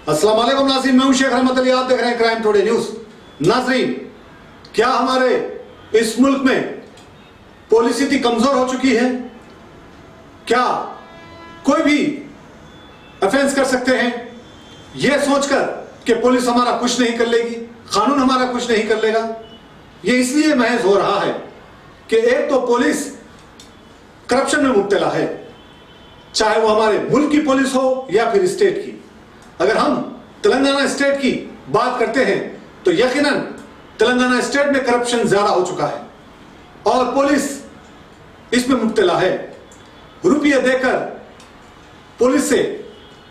अस्सलाम वालेकुम नाज़रीन, मैं हूं शेख रहमत अली, आप देख रहे हैं क्राइम टुडे न्यूज। नाज़रीन, क्या हमारे इस मुल्क में पुलिस इतनी कमजोर हो चुकी है? क्या कोई भी ऑफेंस कर सकते हैं यह सोचकर कि पुलिस हमारा कुछ नहीं कर लेगी, कानून हमारा कुछ नहीं कर लेगा? यह इसलिए महज हो रहा है कि एक तो पुलिस करप्शन में मुब्तला है, चाहे वो हमारे मुल्क की पुलिस हो या फिर स्टेट की। अगर हम तेलंगाना स्टेट की बात करते हैं तो यकीनन तेलंगाना स्टेट में करप्शन ज्यादा हो चुका है और पुलिस इसमें मुब्तला है। रुपये देकर पुलिस से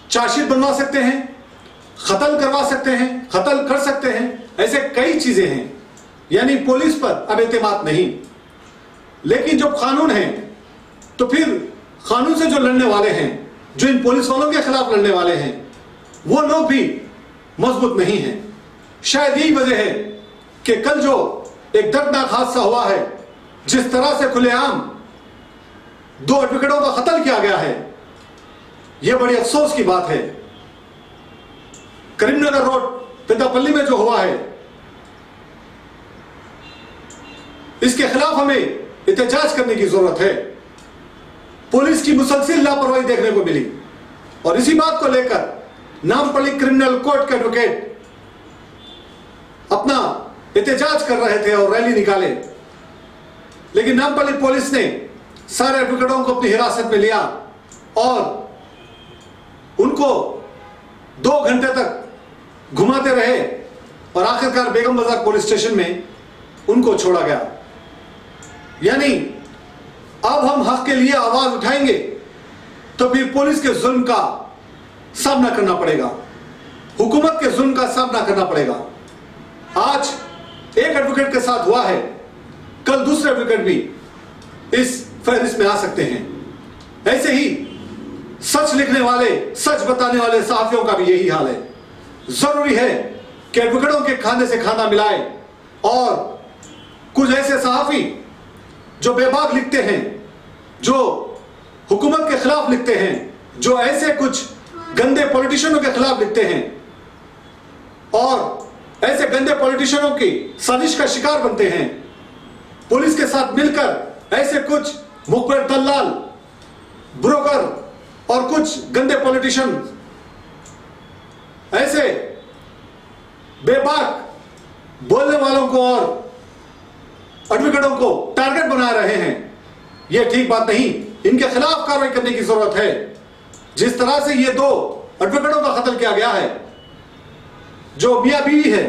चार्जशीट बनवा सकते हैं, कत्ल करवा सकते हैं, कत्ल कर सकते हैं, ऐसे कई चीजें हैं। यानी पुलिस पर अब एतमाद नहीं। लेकिन जब कानून है तो फिर कानून से जो लड़ने वाले हैं, जो इन पुलिस वालों के खिलाफ लड़ने वाले हैं, वो लोग भी मजबूत नहीं हैं। शायद यही वजह है कि कल जो एक दर्दनाक हादसा हुआ है, जिस तरह से खुलेआम 2 एडवोकेटों का कत्ल किया गया है, यह बड़ी अफसोस की बात है। करीमनगर रोड पेद्दापल्ली में जो हुआ है, इसके खिलाफ हमें एहतजाज करने की जरूरत है। पुलिस की मुसलसल लापरवाही देखने को मिली और इसी बात को लेकर नामपल्ली क्रिमिनल कोर्ट के एडवोकेट अपना एहतजाज कर रहे थे और रैली निकाले। लेकिन नामपल्ली पुलिस ने सारे एडवोकेटों को अपनी हिरासत में लिया और उनको 2 घंटे तक घुमाते रहे और आखिरकार बेगम बाजार पुलिस स्टेशन में उनको छोड़ा गया। यानी अब हम हक के लिए आवाज उठाएंगे तो फिर पुलिस के जुल्म का सामना करना पड़ेगा, हुकूमत के जुल्म का सामना करना पड़ेगा। आज एक एडवोकेट के साथ हुआ है, कल दूसरे एडवोकेट भी इस फहरिस्त में आ सकते हैं। ऐसे ही सच लिखने वाले, सच बताने वाले सहाफियों का भी यही हाल है। जरूरी है कि एडवोकेटों के खाने से खाना मिलाए और कुछ ऐसे सहाफी जो बेबाक लिखते हैं, जो हुकूमत के खिलाफ लिखते हैं, जो ऐसे कुछ गंदे पॉलिटिशियनों के खिलाफ लिखते हैं और ऐसे गंदे पॉलिटिशियनों की साजिश का शिकार बनते हैं, पुलिस के साथ मिलकर ऐसे कुछ मुखबिर दलाल, ब्रोकर और कुछ गंदे पॉलिटिशियन ऐसे बेबाक बोलने वालों को और एडवोकेटों को टारगेट बना रहे हैं, यह ठीक बात नहीं। इनके खिलाफ कार्रवाई करने की जरूरत है। जिस तरह से ये 2 एडवोकेटों का कत्ल किया गया है, जो मियां बीवी है,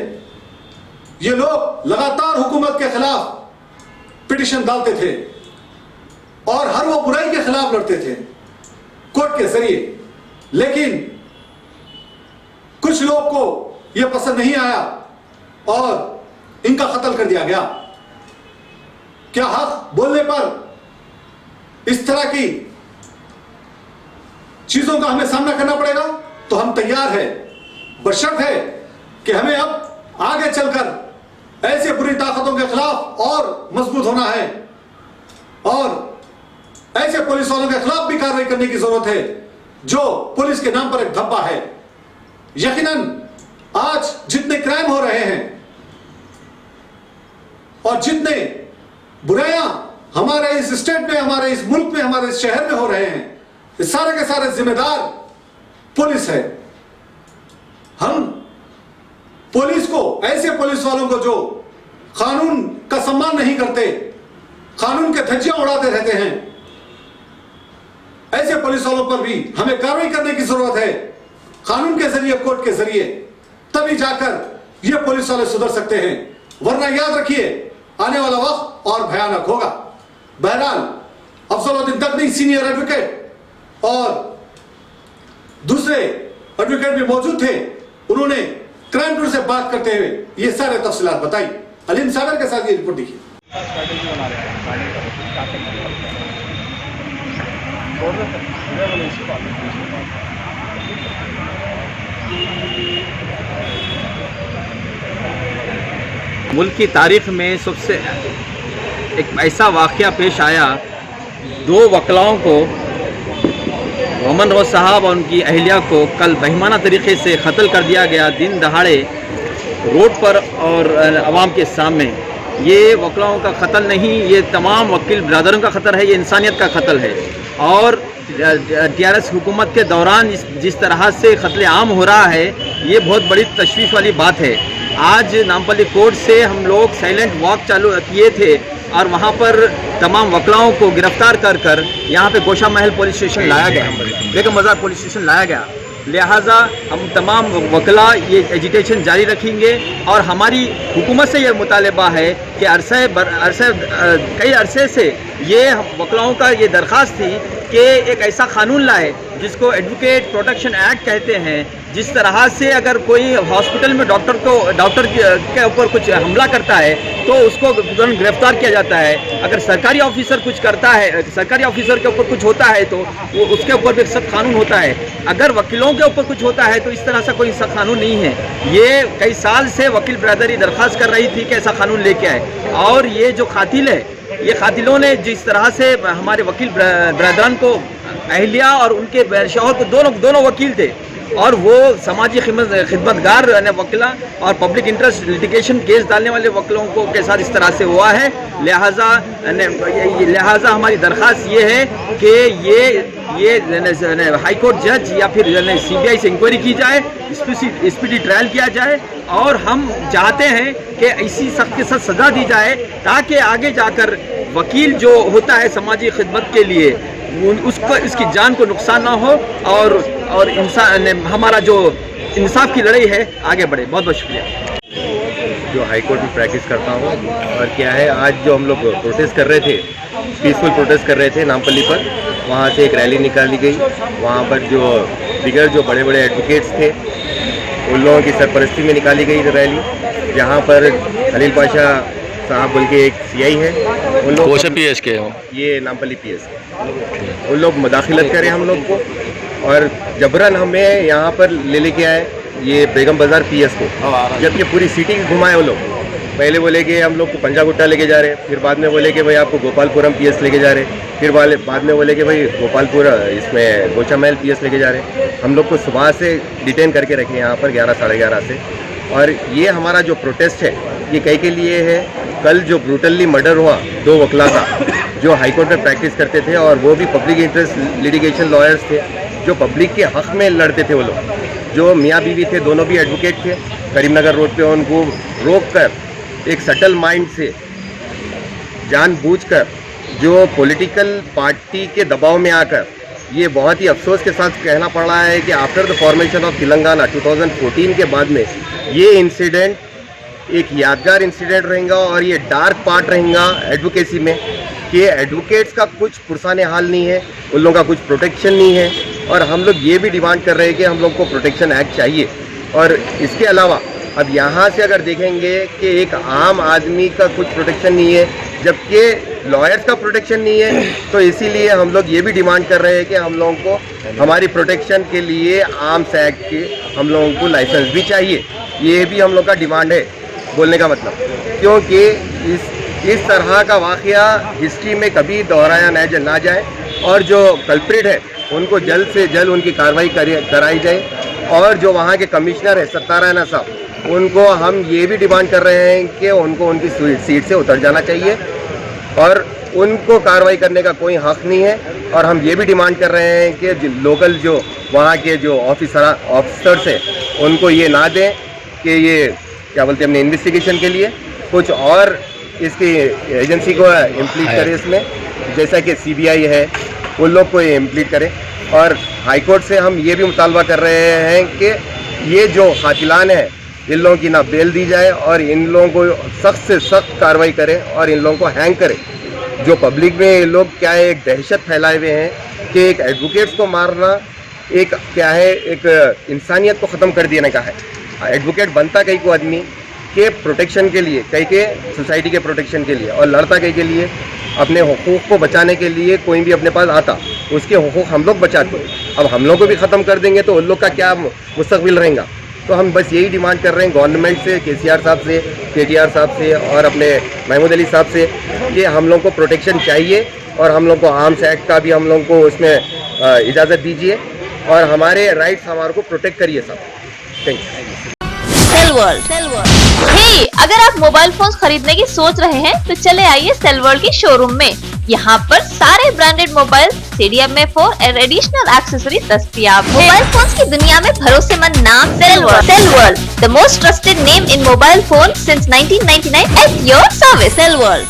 ये लोग लगातार हुकूमत के खिलाफ पिटीशन डालते थे और हर वो बुराई के खिलाफ लड़ते थे कोर्ट के जरिए। लेकिन कुछ लोग को यह पसंद नहीं आया और इनका कत्ल कर दिया गया। क्या हक बोलने पर इस तरह की चीजों का हमें सामना करना पड़ेगा? तो हम तैयार हैं, बशर्त है कि हमें अब आगे चलकर ऐसे बुरी ताकतों के खिलाफ और मजबूत होना है और ऐसे पुलिस वालों के खिलाफ भी कार्रवाई करने की जरूरत है जो पुलिस के नाम पर एक धब्बा है। यकीनन आज जितने क्राइम हो रहे हैं और जितने बुराइयां हमारे इस स्टेट में, हमारे इस मुल्क में, हमारे इस शहर में हो रहे हैं, ये सारे के सारे जिम्मेदार पुलिस है। हम पुलिस को, ऐसे पुलिस वालों को जो कानून का सम्मान नहीं करते, कानून के धज्जियां उड़ाते रहते हैं, ऐसे पुलिस वालों पर भी हमें कार्रवाई करने की जरूरत है, कानून के जरिए, कोर्ट के जरिए। तभी जाकर ये पुलिस वाले सुधर सकते हैं, वरना याद रखिए आने वाला वक्त और भयानक होगा। बहरहाल अफजलुद्दीन तकनी सीनियर एडवोकेट और दूसरे एडवोकेट भी मौजूद थे, उन्होंने क्राइम टूर से बात करते हुए ये सारे तफसीलात बताई। अलीम सागर के साथ ये रिपोर्ट देखिए। मुल्क की तारीख में सबसे एक ऐसा वाक़या पेश आया, 2 वकलाओं को मोहम्मद रोज साहब और उनकी अहलिया को कल बेईमाना तरीके से कत्ल कर दिया गया दिन दहाड़े रोड पर और आवाम के सामने। ये वकीलों का कत्ल नहीं, ये तमाम वकील ब्रदरों का कत्ल है, ये इंसानियत का कत्ल है। और टीआरएस हुकूमत के दौरान जिस तरह से कत्ल आम हो रहा है, ये बहुत बड़ी तशवीश वाली बात है। आज नामपल्ली कोर्ट से हम लोग साइलेंट वॉक चालू किए थे और वहाँ पर तमाम वकीलों को गिरफ्तार कर कर यहाँ पे गोशा महल पुलिस स्टेशन लाया गया, बेगम बाजार पुलिस स्टेशन लाया गया। लिहाजा हम तमाम वकला ये एजिटेशन जारी रखेंगे और हमारी हुकूमत से ये मुतालबा है कि कई अरसे से ये वकलाओं का ये दरख्वास्त थी कि एक ऐसा कानून लाए जिसको एडवोकेट प्रोटेक्शन एक्ट कहते हैं, जिस तरह से अगर कोई हॉस्पिटल में डॉक्टर के ऊपर कुछ हमला करता है तो उसको तुरंत गिरफ्तार किया जाता है। अगर सरकारी ऑफिसर कुछ करता है, सरकारी ऑफिसर के ऊपर कुछ होता है तो वो उसके ऊपर भी सख्त कानून होता है। अगर वकीलों के ऊपर कुछ होता है तो इस तरह से कोई सख्त कानून नहीं है। ये कई साल से वकील ब्रदरी दरख्वास्त कर रही थी कि ऐसा कानून लेके आए। और ये जो कातिल है, ये कातिलों ने जिस तरह से हमारे वकील ब्रदरान को, अहलिया और उनके शौहर को, दोनों वकील थे और वो समाजी खिदमतगार वकीला और पब्लिक इंटरेस्ट लिटिगेशन केस डालने वाले वकीलों को के साथ इस तरह से हुआ है। लिहाजा हमारी दरख्वास्त ये है कि ये हाई कोर्ट जज या फिर सीबीआई से इंक्वायरी की जाए, स्पीडी ट्रायल किया जाए और हम चाहते हैं कि इसी सख्त के साथ सज़ा दी जाए ताकि आगे जाकर वकील जो होता है समाजी खिदमत के लिए उसको इसकी जान को नुकसान ना हो और इंसान हमारा जो इंसाफ की लड़ाई है आगे बढ़े। बहुत बहुत शुक्रिया। जो हाई कोर्ट में प्रैक्टिस करता हूँ और क्या है, आज जो हम लोग प्रोटेस्ट कर रहे थे, पीसफुल प्रोटेस्ट कर रहे थे नामपल्ली पर, वहाँ से एक रैली निकाली गई। वहाँ पर जो बड़े बड़े एडवोकेट्स थे उन लोगों की सरपरस्ती में निकाली गई रैली, जहाँ पर खलील पाशा साहब बोल के एक सीआई है, उन लोग पीएस के हो, ये नामपल्ली पीएस के, उन लोग मुदाखिलत करें हम लोग को और जबरन हमें यहाँ पर लेके आए ये बेगम बाजार पीएस को, जबकि पूरी सिटी घुमाए वो लोग। पहले बोले कि हम लोग को पंजागुट्टा लेके जा रहे, फिर बाद में बोले कि भाई आपको गोपालपुरम पीएस लेके जा रहे, फिर बाद में बोले कि भाई गोपालपुर इसमें गोशा महल पीएस लेके जा रहे। हम लोग को सुबह से डिटेन करके रखे यहाँ पर 11 साढ़े 11 से। और ये हमारा जो प्रोटेस्ट है ये कई के लिए है। कल जो ब्रूटली मर्डर हुआ 2 वकला का, जो हाईकोर्ट में प्रैक्टिस करते थे और वो भी पब्लिक इंटरेस्ट लिटिगेशन लॉयर्स थे, जो पब्लिक के हक़ में लड़ते थे। वो लोग जो मियाँ बीवी थे, दोनों भी एडवोकेट थे। करीमनगर रोड पे उनको रोक कर एक सटल माइंड से जानबूझकर जो पॉलिटिकल पार्टी के दबाव में आकर, ये बहुत ही अफसोस के साथ कहना पड़ रहा है कि after the formation of Telangana 2014 के बाद में ये इंसिडेंट एक यादगार इंसिडेंट रहेगा और ये डार्क पार्ट रहेगा एडवोकेसी में कि एडवोकेट्स का कुछ पुरसाने हाल नहीं है, उन लोगों का कुछ प्रोटेक्शन नहीं है। और हम लोग ये भी डिमांड कर रहे हैं कि हम लोग को प्रोटेक्शन एक्ट चाहिए। और इसके अलावा अब यहाँ से अगर देखेंगे कि एक आम आदमी का कुछ प्रोटेक्शन नहीं है, जबकि लॉयर्स का प्रोटेक्शन नहीं है, तो इसीलिए हम लोग ये भी डिमांड कर रहे हैं कि हम लोगों को हमारी प्रोटेक्शन के लिए आर्म्स एक्ट के हम लोगों को लाइसेंस भी चाहिए। ये भी हम लोग का डिमांड है बोलने का मतलब, क्योंकि इस तरह का वाक़या हिस्ट्री में कभी दोहराया ना जाए और जो कल्प्रिट है उनको जल्द से जल्द उनकी कार्रवाई कराई जाए। और जो वहाँ के कमिश्नर है सत्तारायणा साहब, उनको हम ये भी डिमांड कर रहे हैं कि उनको उनकी सीट से उतर जाना चाहिए और उनको कार्रवाई करने का कोई हक़ नहीं है। और हम ये भी डिमांड कर रहे हैं कि लोकल जो वहाँ के जो ऑफिसर्स हैं उनको ये ना दें कि ये क्या बोलते हैं अपने इन्वेस्टिगेशन के लिए कुछ और इसकी एजेंसी को इम्प्लीट करे इसमें, जैसा कि सीबीआई है उन लोग को इम्प्लीट करें। और हाईकोर्ट से हम ये भी मुतालबा कर रहे हैं कि ये जो कातिलान है इन लोगों की ना बेल दी जाए और इन लोगों को सख्त से सख्त कार्रवाई करें और इन लोगों को हैंग करें। जो पब्लिक में ये लोग क्या है एक दहशत फैलाए हुए हैं कि एक एडवोकेट्स को मारना एक क्या है एक इंसानियत को ख़त्म कर देने का है। एडवोकेट बनता कई को आदमी के प्रोटेक्शन के लिए, कई के सोसाइटी के प्रोटेक्शन के लिए, और लड़ता कई के लिए अपने हुकूक़ को बचाने के लिए। कोई भी अपने पास आता उसके हुकूक़ हम लोग बचाते हैं। अब हम लोग को भी ख़त्म कर देंगे तो उन लोग का क्या मुस्तकबिल रहेगा। तो हम बस यही डिमांड कर रहे हैं गवर्नमेंट से, केसीआर साहब से, केटीआर साहब से और अपने महमूद अली साहब से कि हम लोग को प्रोटेक्शन चाहिए और हम लोग को आर्म्स एक्ट का भी हम लोग को उसमें इजाज़त दीजिए और हमारे राइट्स हमारे को प्रोटेक्ट करिए सब। Thank you. Cell world. Hey, अगर आप मोबाइल फोन खरीदने की सोच रहे हैं तो चले आइए सेल वर्ल्ड के शोरूम में। यहाँ पर सारे ब्रांडेड मोबाइल, CDMA4 और एडिशनल एक्सेसरी दस्तयाब है। मोबाइल फोन की दुनिया में भरोसेमंद नाम Cell World, the most trusted name in mobile phone since 1999 at your service. Cell world.